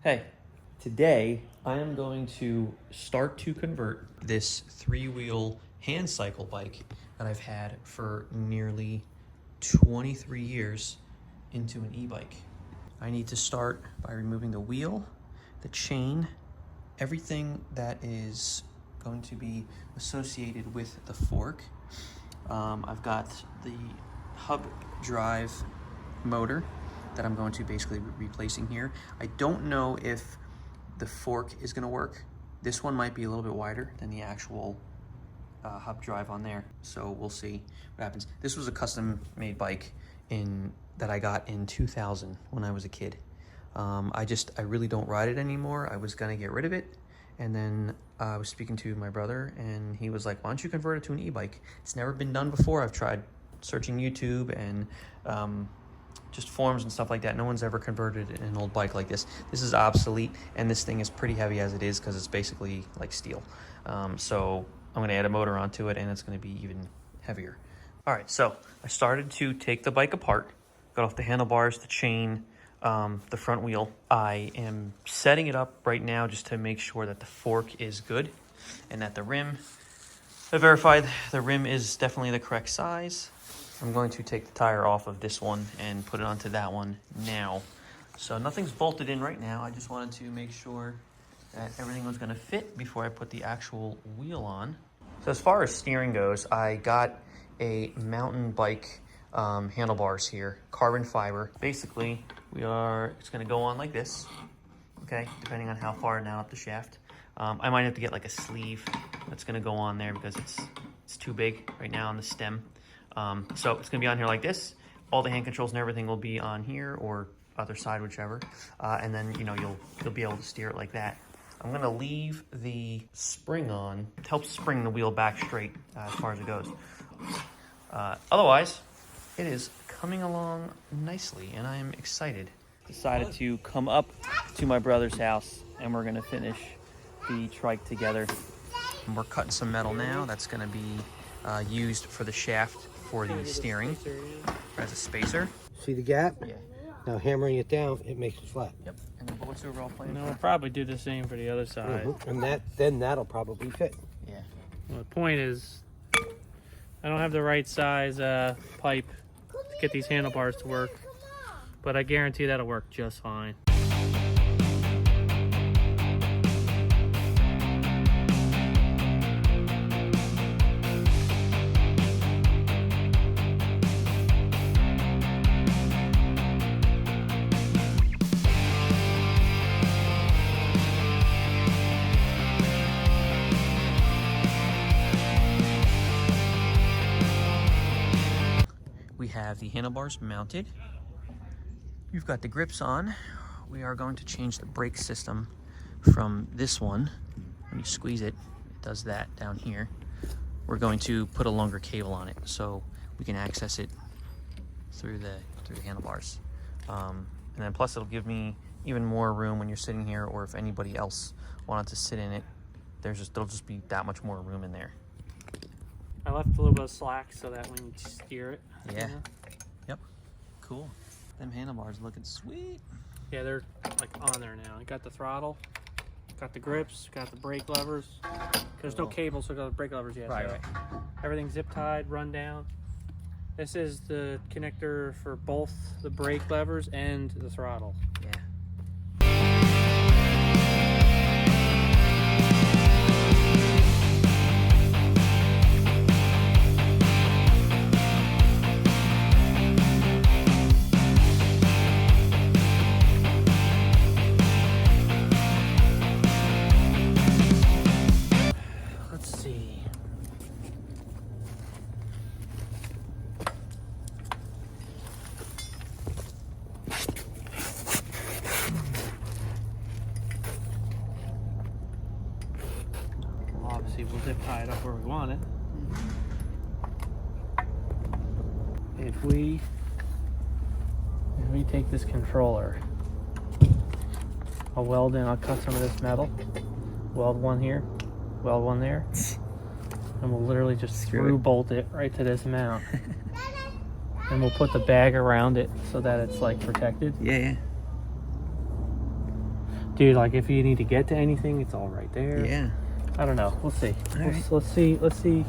Hey, today I am going to start to convert this three-wheel hand cycle bike that I've had for nearly 23 years into an e-bike. I need to start by removing the wheel, the chain, everything that is going to be associated with the fork. I've got the hub drive motor that I'm going to basically be replacing here. I don't know if the fork is going to work. This one might be a little bit wider than the actual hub drive on there, so we'll see what happens. This was a custom made bike that I got in 2000 when I was a kid. I really don't ride it anymore. I was gonna get rid of it, and then I was speaking to my brother and he was like, why don't you convert it to an e-bike? It's never been done before. I've tried searching YouTube and just forums and stuff like that. No one's ever converted an old bike like this. This is obsolete, and this thing is pretty heavy as it is because it's basically like steel. So I'm gonna add a motor onto it and it's gonna be even heavier. All right, so I started to take the bike apart, got off the handlebars, the chain, the front wheel. I am setting it up right now just to make sure that the fork is good and that the rim, I verified the rim is definitely the correct size. I'm going to take the tire off of this one and put it onto that one now. So nothing's bolted in right now. I just wanted to make sure that everything was gonna fit before I put the actual wheel on. So as far as steering goes, I got a mountain bike handlebars here, carbon fiber. Basically, it's gonna go on like this, okay, depending on how far down up the shaft. I might have to get like a sleeve that's gonna go on there because it's too big right now on the stem. So it's gonna be on here like this. All the hand controls and everything will be on here or other side, whichever. And then you'll be able to steer it like that. I'm gonna leave the spring on. It helps spring the wheel back straight as far as it goes. Otherwise, it is coming along nicely and I am excited. Decided to come up to my brother's house and we're gonna finish the trike together. And we're cutting some metal now that's gonna be used for the shaft for the steering as a spacer. See the gap? Yeah. Now hammering it down, it makes it flat. Yep. And the what's the overall plan? We'll probably do the same for the other side. And then that'll probably fit. Yeah. Well, the point is, I don't have the right size pipe to get these handlebars to work, but I guarantee that'll work just fine. We have the handlebars mounted. You've got the grips on. We are going to change the brake system from this one. When you squeeze it, it does that down here. We're going to put a longer cable on it so we can access it through the handlebars. And then plus it'll give me even more room when you're sitting here, or if anybody else wanted to sit in it, there'll just be that much more room in there. I left a little bit of slack so that when you steer it. Yeah. Yep. Cool. Them handlebars looking sweet. Yeah, they're like on there now. You got the throttle, got the grips, got the brake levers. There's no cable, so got the brake levers yet. Right. Everything's zip tied, run down. This is the connector for both the brake levers and the throttle. Yeah. Obviously, we'll zip tie it up where we want it. If we take this controller, I'll cut some of this metal, weld one here, weld one there, and we'll literally just screw bolt it right to this mount. And we'll put the bag around it so that it's like protected. Yeah. dude, like if you need to get to anything, it's all right there. Yeah. I don't know. We'll see. Right. Let's see.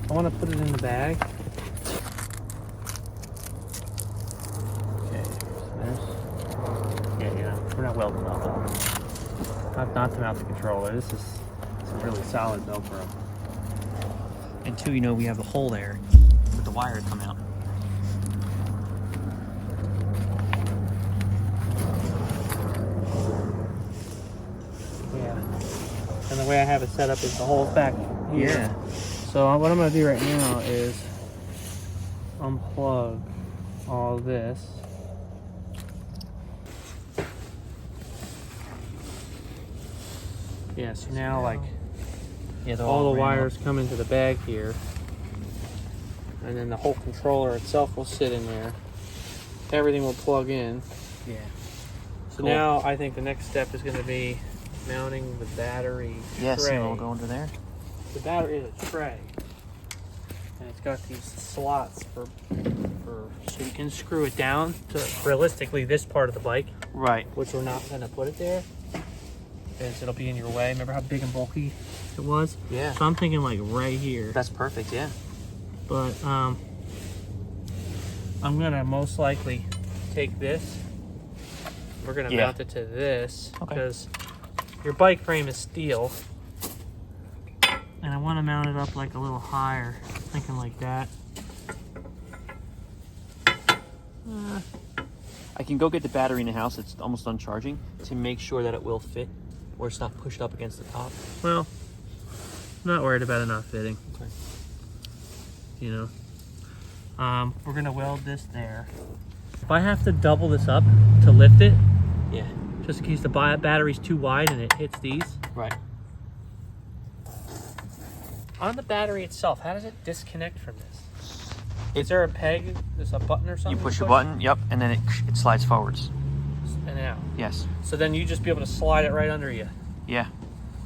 I want to put it in the bag. Okay, there's this. Yeah, we're not welding up. Not to mount the controller. This is some really solid Velcro. And two, we have the hole there with the wire to come out. Yeah. And the way I have it set up is the hole's back here. Yeah. So what I'm going to do right now is unplug all this. Yeah, so now like Yeah, all the wires come into the bag here. And then the whole controller itself will sit in there. Everything will plug in. Yeah. So Cool. now I think the next step is going to be mounting the battery Yes, tray. and it'll go under there. The battery is a tray. And it's got these slots for so you can screw it down to realistically this part of the bike, Right. which we're not going to put it there because it'll be in your way. Remember how big and bulky it was? Yeah. So I'm thinking like right here. That's perfect, yeah. But I'm gonna most likely take this. We're gonna Yeah. mount it to this Okay. because your bike frame is steel, and I want to mount it up like a little higher, thinking like that. I can go get the battery in the house. It's almost done charging to make sure that it will fit or it's not pushed up against the top. Well, not worried about it not fitting. Okay. You know, we're gonna weld this there. If I have to double this up to lift it, Yeah. just in case the battery's too wide and it hits these. Right. On the battery itself, how does it disconnect from this? Is there a peg? There's a button or You something? push a button, yep, and then it slides forwards. And out. Yes. So then you just be able to slide it right under you Yeah.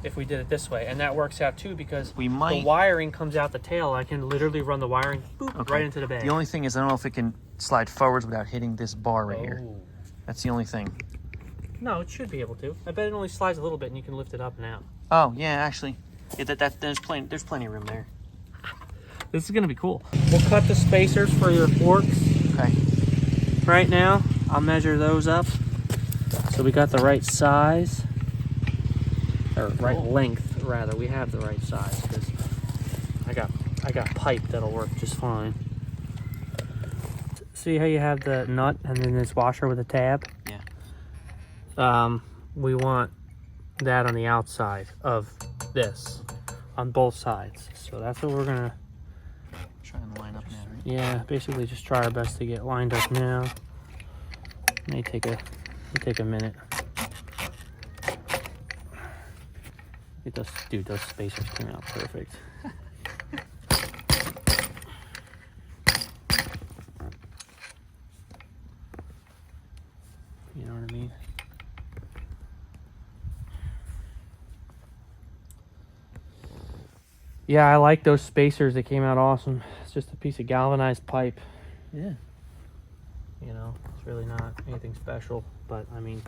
if we did it this way. And that works out too because We might. the wiring comes out the tail. I can literally run the wiring boop, Okay. right into the bag. The only thing is I don't know if it can slide forwards without hitting this bar right here. Oh. That's the only thing. No, it should be able to. I bet it only slides a little bit and you can lift it up and out. Oh, yeah, actually. Yeah, there's plenty of room there. This is going to be cool. We'll cut the spacers for your forks. Okay. Right now, I'll measure those up so we got the right size, or right length rather. We have the right size because I got pipe that'll work just fine. See how you have the nut and then this washer with a tab? Yeah. We want that on the outside of this, on both sides. So that's what we're gonna. Trying to line up now, right? Yeah, basically just try our best to get lined up now. May take a minute. Dude, those spacers came out perfect. You know what I mean? Yeah, I like those spacers. They came out awesome. It's just a piece of galvanized pipe. Yeah. You know, it's really not anything special, but I mean,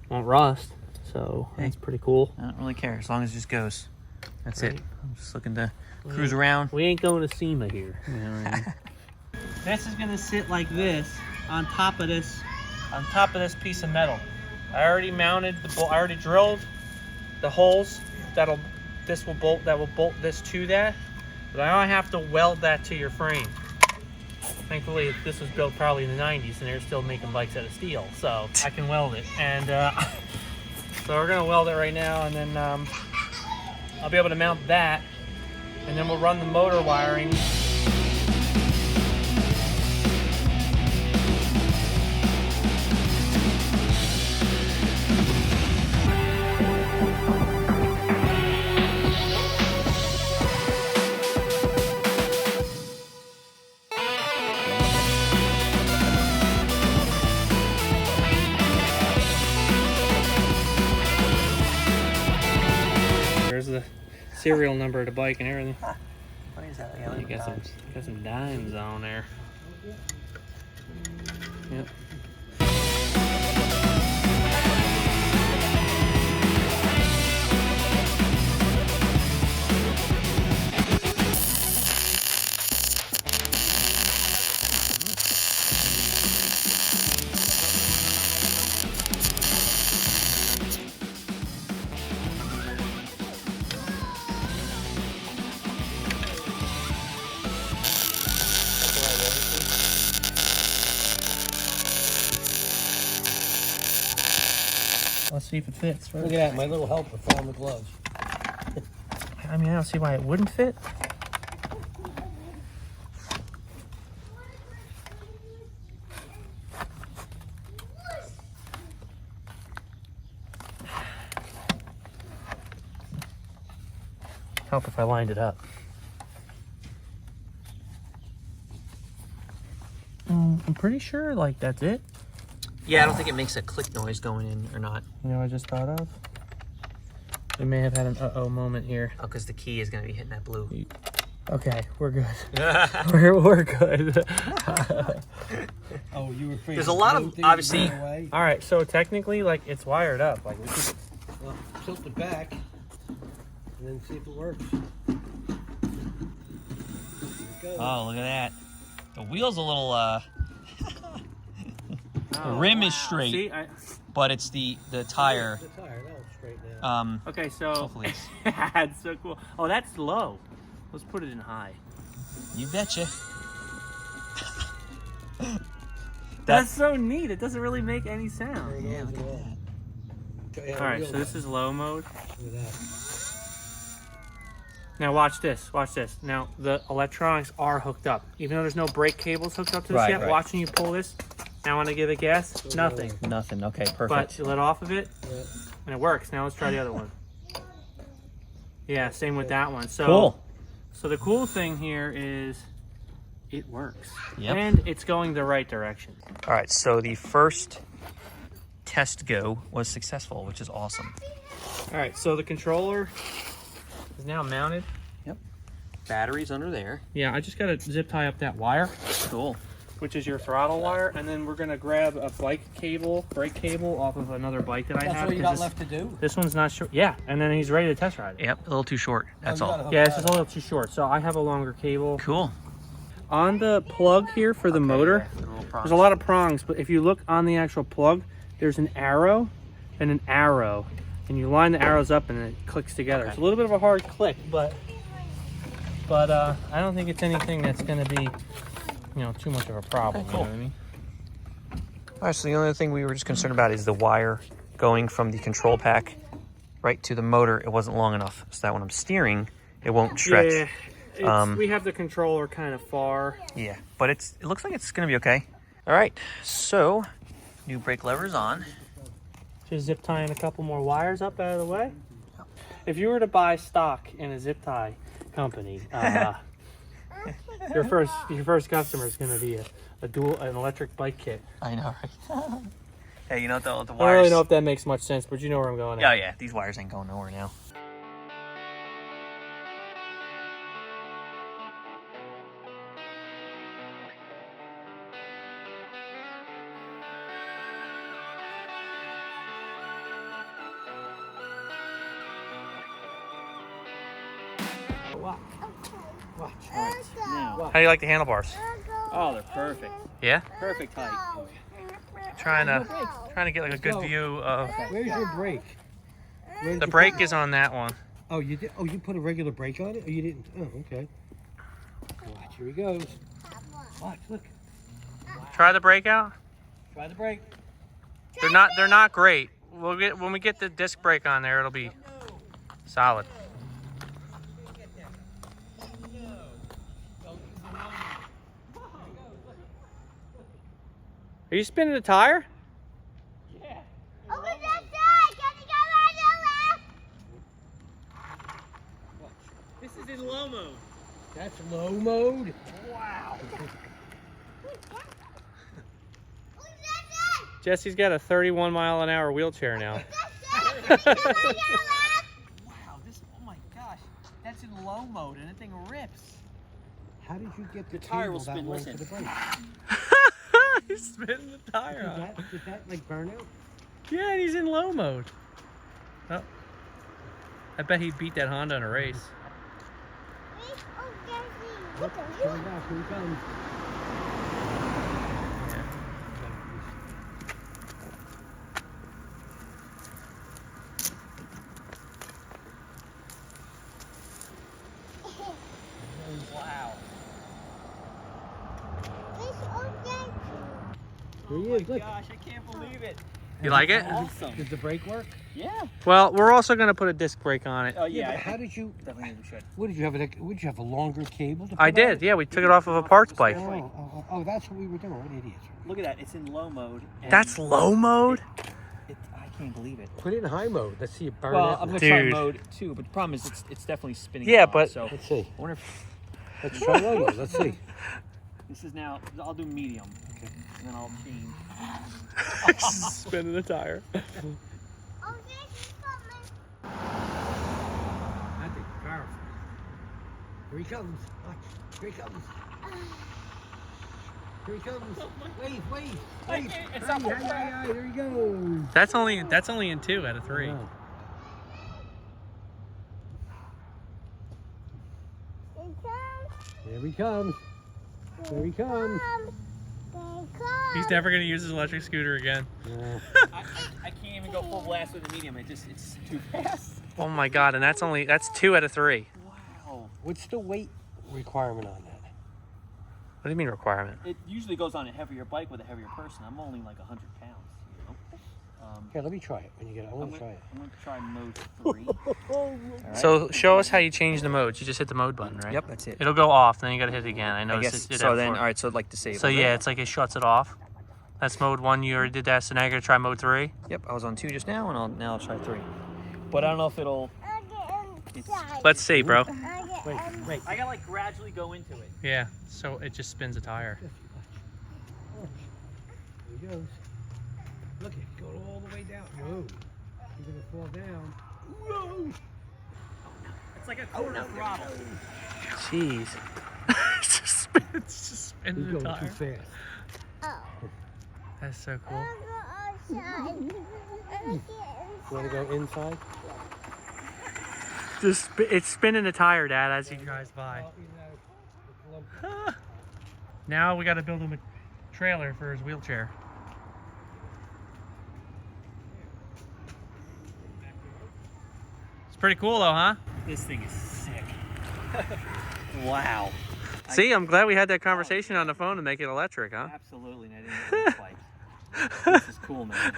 won't rust, so Hey. that's pretty cool. I don't really care as long as it just goes. That's it. Right. I'm just looking to cruise around. We ain't going to SEMA here. You know what I mean? This is gonna sit like this on top of this piece of metal. I already mounted the bolt. I already drilled the holes that will bolt this to that. But I only have to weld that to your frame. Thankfully, this was built probably in the 90s, and they're still making bikes out of steel, so I can weld it. And so we're gonna weld it right now, and then I'll be able to mount that, and then we'll run the motor wiring. There's the serial number of the bike and everything. What is that? Yeah, You got some dimes on there. Yep. Let's see if it fits first. Look at that, my little helper found the gloves. I mean, I don't see why it wouldn't fit. Help if I lined it up. I'm pretty sure, like, that's it. Yeah, I don't think it makes a click noise going in or not. You know what I just thought of? We may have had an uh-oh moment here. Oh, because the key is going to be hitting that blue. Okay, we're good. we're good. Oh, you were afraid. There's a lot of, obviously... All right, so technically, like, it's wired up. Like, we could... Well, tilt it back and then see if it works. Oh, look at that. The wheel's a little, the rim is straight, See, but it's the tire. The tire, that'll straighten out. okay, so... Hopefully. That's so cool. Oh, that's low. Let's put it in high. You betcha. That's so neat. It doesn't really make any sound. Yeah, look at that. All right, so this is low mode. Look at that. Now watch this. Watch this. Now the electronics are hooked up, even though there's no brake cables hooked up to this Right, yet. right. Watching you pull this. Now when I give it gas, nothing. Nothing. Okay, But perfect. you let off of it, Yeah. and it works. Now let's try the other one. Yeah, same with that one. So, Cool. So the cool thing here is it works. Yep. And it's going the right direction. All right, so the first test go was successful, which is awesome. All right, so the controller is now mounted. Yep. Batteries under there. Yeah, I just got to zip tie up that wire, Cool. which is your throttle wire, and then we're going to grab a brake cable off of another bike that I That's have. what you 'cause got this, left to do? this one's not sure. Yeah, and then he's ready to test ride it. Yep, a little too short. That's you all. gotta hook Yeah, that this is a up. little too short, so I have a longer cable. Cool. On the plug here for the motor, Yeah, the little there's a lot of prongs, but if you look on the actual plug, there's an arrow and an arrow, and you line the arrows up and it clicks together. Okay. It's a little bit of a hard click, but I don't think it's anything that's going to be, you know, too much of a problem. Okay, cool. You know what I mean? All right, so the only thing we were just concerned about is the wire going from the control pack right to the motor. It wasn't long enough, so that when I'm steering, it won't stretch. Yeah, we have the controller kind of far. Yeah, but it looks like it's gonna be okay. All right, so new brake lever's on. Just zip tying a couple more wires up out of the way. If you were to buy stock in a zip tie company, your first customer is going to be an electric bike kit. I know, right? Hey, you know the I don't wires. really know if that makes much sense, but you know where I'm going. Yeah, yeah, these wires ain't going nowhere now. Watch. Now. How do you like the handlebars? Oh, they're perfect. Yeah. Perfect height. Trying to get like a good view of. Where's your brake? Where's The your- brake is on that one. Oh, you did. Oh, you put a regular brake on it? Oh, you didn't. Oh, okay. Watch. Here he goes. Watch. Look. Try the brake out. Try the brake. They're not great. When we get the disc brake on there, it'll be solid. Are you spinning the tire? Over that side! Can you go right This is in low mode. That's low mode. over? Jesse's got a 31-mile-an-hour wheelchair now. Wow, this, oh my gosh, that's in low mode and the thing rips. How did you get the tire will cable that spin, long listen. for the brake? He's spinning the tire on. Did that like burn out? Yeah, and he's in low mode. Oh. I bet he beat that Honda in a race. Look, here we go. Here we go. Wow. Here he is. Look. Gosh, I can't believe it. You like it? Awesome. Does the brake work? Yeah. Well, we're also gonna put a disc brake on it. Oh yeah. How did you? Definitely we should. What did you have? Would you have a longer cable? To put I did. on? Yeah, we took it off of a parts bike. Oh, that's what we were doing. What idiots. Look at that. It's in low mode. That's low mode? I can't believe it. Put it in high mode. Let's see it burn. Well, up. I'm going to try Dude. mode 2, but the problem is it's definitely spinning. Yeah, off, but- So Let's see. I wonder if Let's try those. Let's see. this is now. I'll do medium. Okay. And then I'll change. Spinning the tire. Oh, this is coming. I think it's powerful. Here he comes. Watch. Here he comes. Here he comes. Wait. It's Hey, there he goes. That's only in 2 out of 3. Oh. Here it comes. Here he comes. Here he comes. He's never gonna use his electric scooter again. Yeah. I can't even go full blast with the medium. It's too fast. Oh my god, and that's 2 out of 3. Wow. What's the weight requirement on that? What do you mean requirement? It usually goes on a heavier bike with a heavier person. I'm only like 100 pounds. You know. Here, let me try it. When you get it, I want to try it. I'm going to try mode 3. All right. So show us how you change the modes. You just hit the mode button, right? Yep, that's it. It'll go off, then you gotta hit it again. I I noticed guess it did so. that Then, before. all right. So like disable. So yeah, it's like it shuts it off. That's mode 1. You already did that, so now you're gonna try mode 3. Yep, I was on 2 just now, and now I'll try 3. But I don't know if it'll. Let's see, bro. Wait. I gotta like gradually go into it. Yeah, so it just spins a tire. Here he goes. Look, it's going all the way down. Whoa. He's going to fall down. Whoa. It's like a quarter throttle. Jeez. it's just He's spinning the going too tire. fast. Oh. That's so cool. You want to go inside? Just it's spinning the tire, Dad, as he drives by. Now we got to build him a trailer for his wheelchair. It's pretty cool though, huh? This thing is sick. Wow. See, I'm glad we had that conversation on the phone to make it electric, huh? Absolutely. And I didn't know this bike. This is cool, man.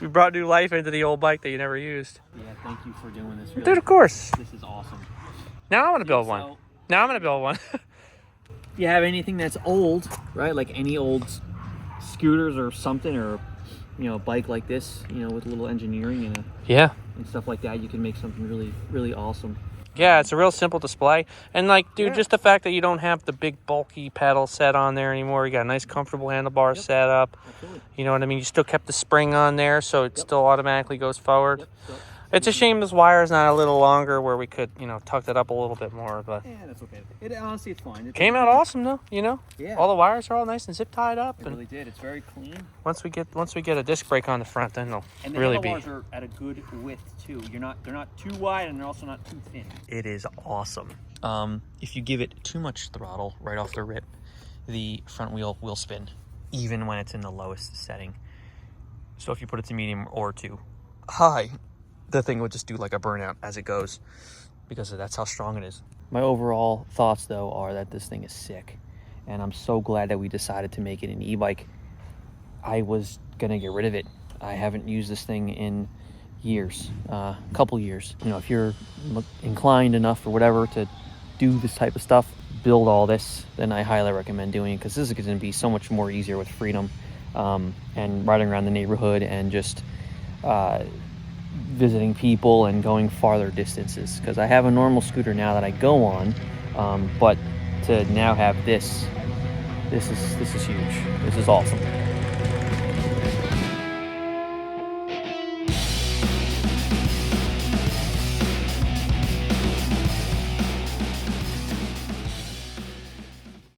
We brought new life into the old bike that you never used. Yeah, thank you for doing this. Really. Dude, of course. This is awesome. Now I want to build one. So, Now I'm going to build one. if you have anything that's old, right? Like any old scooters or something, or a bike like this, with a little engineering Yeah. and stuff like that, you can make something really, really awesome. Yeah, it's a real simple display. And like, dude, just the fact that you don't have the big bulky pedal set on there anymore. You got a nice comfortable handlebar setup. Absolutely. You know what I mean? You still kept the spring on there, so it still automatically goes forward. Yep. So, It's a shame this wire's not a little longer where we could, tuck it up a little bit more, but yeah, that's okay. Honestly, it's fine. came out awesome though, Yeah. All the wires are all nice and zip tied up, It and really did. It's very clean. once we get a disc brake on the front, then they'll And the really be. handlebars are at a good width too. They're not too wide, and they're also not too thin. It is awesome. If you give it too much throttle right off the rip, the front wheel will spin, even when it's in the lowest setting. So if you put it to medium or to high, the thing would just do like a burnout as it goes, because that's how strong it is. My overall thoughts, though, are that this thing is sick, and I'm so glad that we decided to make it an e-bike. I was gonna get rid of it. I haven't used this thing in years, couple years. If you're inclined enough or whatever to do this type of stuff, build all this, then I highly recommend doing it, because this is going to be so much more easier with freedom, and riding around the neighborhood and just visiting people and going farther distances. Because I have a normal scooter now that I go on, but to now have this is huge. This is awesome.